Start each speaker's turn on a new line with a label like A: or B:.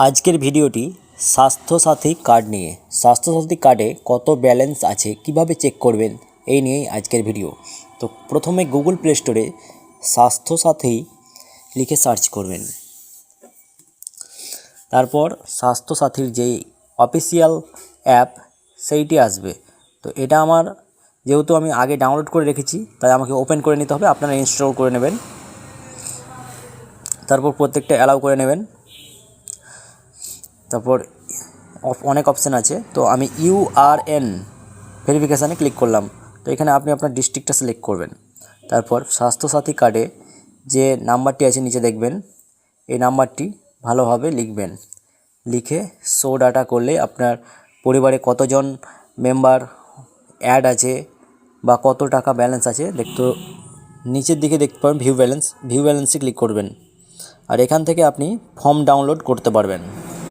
A: আজকের ভিডিওটি স্বাস্থ্যসাথী কার্ড নিয়ে। স্বাস্থ্যসাথী কার্ডে কত ব্যালেন্স আছে কিভাবে চেক করবেন এই নিয়েই আজকের ভিডিও। তো প্রথমে গুগল প্লে স্টোরে স্বাস্থ্যসাথী লিখে সার্চ করবেন। তারপর স্বাস্থ্যসাথীর যেই অফিসিয়াল অ্যাপ সেইটি আসবে। তো এটা আমার যেহেতু আমি আগে ডাউনলোড করে রেখেছি তাই আমাকে ওপেন করে নিতে হবে, আপনারা ইনস্টল করে নেবেন। তারপর প্রত্যেকটা অ্যালাউ করে নেবেন। তারপর অনেক অপশান আছে, তো আমি ইউআরএন ভেরিফিকেশানে ক্লিক করলাম। তো এখানে আপনি আপনার ডিস্ট্রিক্টটা সিলেক্ট করবেন। তারপর স্বাস্থ্যসাথী কার্ডে যে নাম্বারটি আছে নিচে দেখবেন, এই নাম্বারটি ভালোভাবে লিখবেন। লিখে শো ডাটা করলে আপনার পরিবারে কতজন মেম্বার অ্যাড আছে বা কত টাকা ব্যালেন্স আছে দেখতে নিচের দিকে দেখতে পাবেন ভিউ ব্যালেন্সে ক্লিক করবেন। আর এখান থেকে আপনি ফর্ম ডাউনলোড করতে পারবেন।